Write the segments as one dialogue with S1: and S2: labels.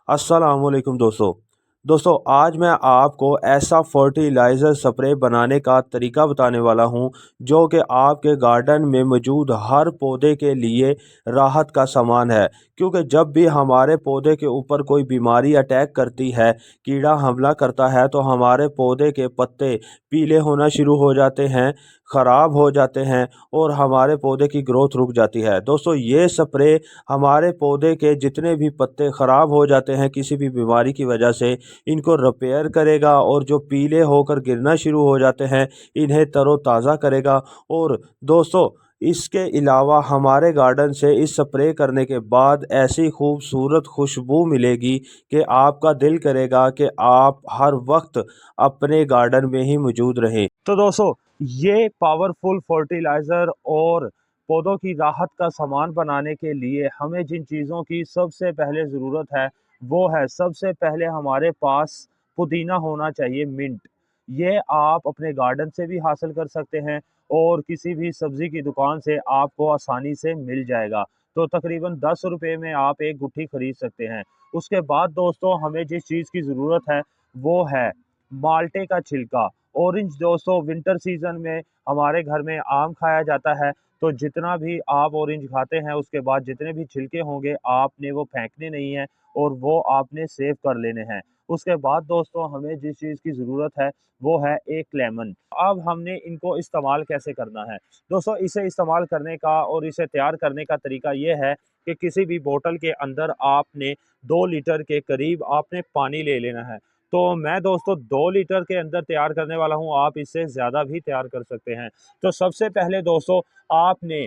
S1: अस्सलामुअलैकुम दोस्तों। आज मैं आपको ऐसा फर्टिलाइज़र स्प्रे बनाने का तरीका बताने वाला हूं जो कि आपके गार्डन में मौजूद हर पौधे के लिए राहत का सामान है। क्योंकि जब भी हमारे पौधे के ऊपर कोई बीमारी अटैक करती है, कीड़ा हमला करता है, तो हमारे पौधे के पत्ते पीले होना शुरू हो जाते हैं, ख़राब हो जाते हैं और हमारे पौधे की ग्रोथ रुक जाती है। दोस्तों, ये स्प्रे हमारे पौधे के जितने भी पत्ते ख़राब हो जाते हैं किसी भी बीमारी की वजह से, इनको रिपेयर करेगा और जो पीले होकर गिरना शुरू हो जाते हैं इन्हें तरोताज़ा करेगा। और दोस्तों, इसके अलावा हमारे गार्डन से इस स्प्रे करने के बाद ऐसी खूबसूरत खुशबू मिलेगी कि आपका दिल करेगा कि आप हर वक्त अपने गार्डन में ही मौजूद रहें। तो दोस्तों, ये पावरफुल फर्टिलाइज़र और पौधों की राहत का सामान बनाने के लिए हमें जिन चीज़ों की सबसे पहले ज़रूरत है वो है, सबसे पहले हमारे पास पुदीना होना चाहिए, मिंट। ये आप अपने गार्डन से भी हासिल कर सकते हैं और किसी भी सब्ज़ी की दुकान से आपको आसानी से मिल जाएगा। तो तकरीबन 10 रुपए में आप एक गुट्ठी खरीद सकते हैं। उसके बाद दोस्तों, हमें जिस चीज़ की ज़रूरत है वो है माल्टे का छिलका। ऑरेंज दोस्तों, विंटर सीज़न में हमारे घर में आम खाया जाता है, तो जितना भी आप ऑरेंज खाते हैं उसके बाद जितने भी छिलके होंगे आपने वो फेंकने नहीं हैं और वो आपने सेव कर लेने हैं। उसके बाद दोस्तों, हमें जिस चीज़ की ज़रूरत है वो है एक लेमन। अब हमने इनको इस्तेमाल कैसे करना है? दोस्तों, इसे इस्तेमाल करने का और इसे तैयार करने का तरीका ये है कि किसी भी बोतल के अंदर आपने 2 लीटर के करीब आपने पानी ले लेना है। तो मैं दोस्तों 2 लीटर के अंदर तैयार करने वाला हूँ, आप इससे ज़्यादा भी तैयार कर सकते हैं। तो सबसे पहले दोस्तों, आपने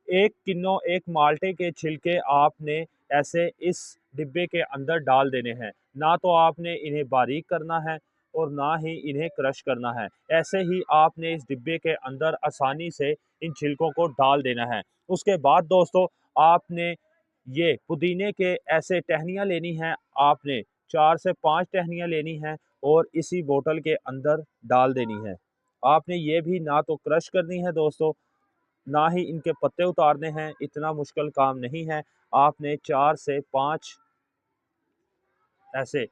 S1: 1 किलो 1 माल्टे के छिलके आपने ऐसे इस डिब्बे के अंदर डाल देने हैं। ना तो आपने इन्हें बारीक करना है और ना ही इन्हें क्रश करना है। ऐसे ही आपने इस डिब्बे के अंदर आसानी से इन छिलकों को डाल देना है। उसके बाद दोस्तों, आपने ये पुदीने के ऐसे टहनियाँ लेनी हैं, आपने 4 से 5 टहनियाँ लेनी हैं और इसी बोतल के अंदर डाल देनी है। आपने ये भी ना तो क्रश करनी है दोस्तों, ना ही इनके पत्ते उतारने हैं, इतना मुश्किल काम नहीं है। आपने 4 से 5 ऐसे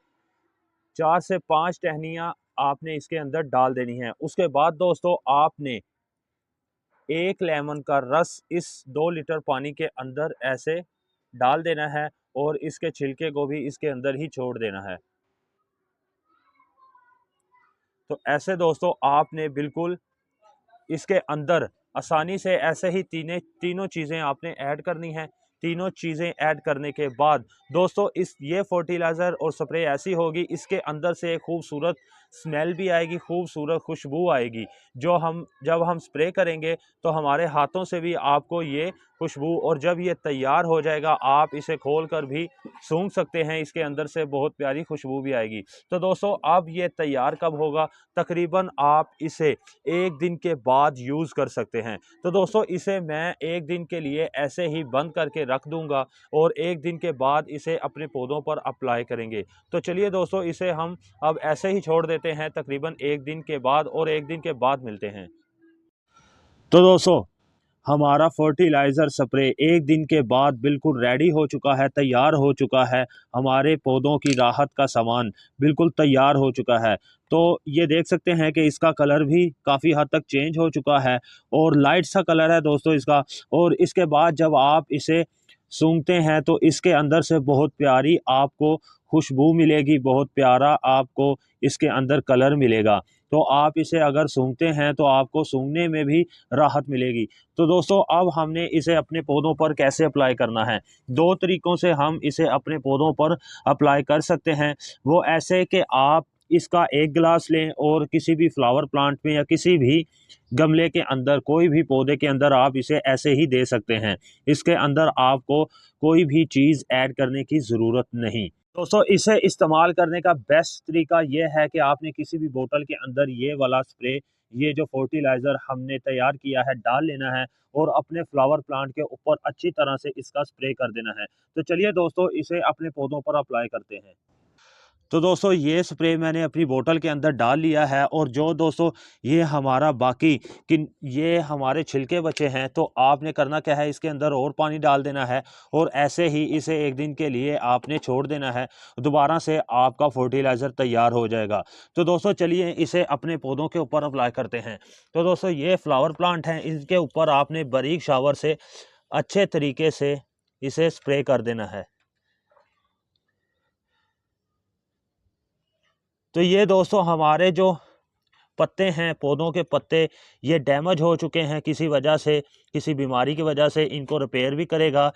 S1: 4 से 5 टहनियाँ आपने इसके अंदर डाल देनी है। उसके बाद दोस्तों, आपने 1 लेमन का रस इस 2 लीटर पानी के अंदर ऐसे डाल देना है और इसके छिलके को भी इसके अंदर ही छोड़ देना है। तो ऐसे दोस्तों, आपने बिल्कुल इसके अंदर आसानी से ऐसे ही तीनों चीज़ें आपने ऐड करनी हैं। तीनों चीज़ें ऐड करने के बाद दोस्तों, इस ये फर्टिलाइज़र और स्प्रे ऐसी होगी, इसके अंदर से एक खूबसूरत स्मेल भी आएगी, खूबसूरत खुशबू आएगी। जो हम जब हम स्प्रे करेंगे तो हमारे हाथों से भी आपको ये खुशबू, और जब ये तैयार हो जाएगा आप इसे खोल कर भी सूंघ सकते हैं, इसके अंदर से बहुत प्यारी खुशबू भी आएगी। तो दोस्तों, अब ये तैयार कब होगा? तकरीबन आप इसे 1 दिन के बाद यूज़ कर सकते हैं। तो दोस्तों, इसे मैं 1 दिन के लिए ऐसे ही बंद करके रख दूँगा और 1 दिन के बाद इसे अपने पौधों पर अप्लाई करेंगे। तो चलिए दोस्तों, इसे हम अब ऐसे ही छोड़ देते हैं तकरीबन 1 दिन के बाद, और 1 दिन के बाद मिलते हैं। तो दोस्तों, हमारा फर्टिलाइज़र स्प्रे 1 दिन के बाद बिल्कुल रेडी हो चुका है, तैयार हो चुका है। हमारे पौधों की राहत का सामान बिल्कुल तैयार हो चुका है। तो ये देख सकते हैं कि इसका कलर भी काफ़ी हद तक चेंज हो चुका है और लाइट सा कलर है दोस्तों इसका। और इसके बाद जब आप इसे सूंघते हैं तो इसके अंदर से बहुत प्यारी आपको खुशबू मिलेगी, बहुत प्यारा आपको इसके अंदर कलर मिलेगा। तो आप इसे अगर सूंघते हैं तो आपको सूंघने में भी राहत मिलेगी। तो दोस्तों, अब हमने इसे अपने पौधों पर कैसे अप्लाई करना है? 2 तरीकों से हम इसे अपने पौधों पर अप्लाई कर सकते हैं। वो ऐसे कि आप इसका 1 गिलास लें और किसी भी फ्लावर प्लांट में या किसी भी गमले के अंदर, कोई भी पौधे के अंदर आप इसे ऐसे ही दे सकते हैं। इसके अंदर आपको कोई भी चीज़ ऐड करने की ज़रूरत नहीं। दोस्तों, इसे इस्तेमाल करने का बेस्ट तरीका ये है कि आपने किसी भी बोतल के अंदर ये वाला स्प्रे, ये जो फर्टिलाइज़र हमने तैयार किया है, डाल लेना है और अपने फ्लावर प्लांट के ऊपर अच्छी तरह से इसका स्प्रे कर देना है। तो चलिए दोस्तों, इसे अपने पौधों पर अप्लाई करते हैं। तो दोस्तों ये स्प्रे मैंने अपनी बोतल के अंदर डाल लिया है। और जो दोस्तों ये हमारा बाकी कि ये हमारे छिलके बचे हैं, तो आपने करना क्या है, इसके अंदर और पानी डाल देना है और ऐसे ही इसे 1 दिन के लिए आपने छोड़ देना है। दोबारा से आपका फर्टिलाइज़र तैयार हो जाएगा। तो दोस्तों चलिए इसे अपने पौधों के ऊपर अप्लाई करते हैं। तो दोस्तों ये फ्लावर प्लांट हैं, इनके ऊपर आपने बारीक शावर से अच्छे तरीके से इसे स्प्रे कर देना है। तो ये दोस्तों हमारे जो पत्ते हैं, पौधों के पत्ते, ये डैमेज हो चुके हैं किसी वजह से, किसी बीमारी की वजह से, इनको रिपेयर भी करेगा।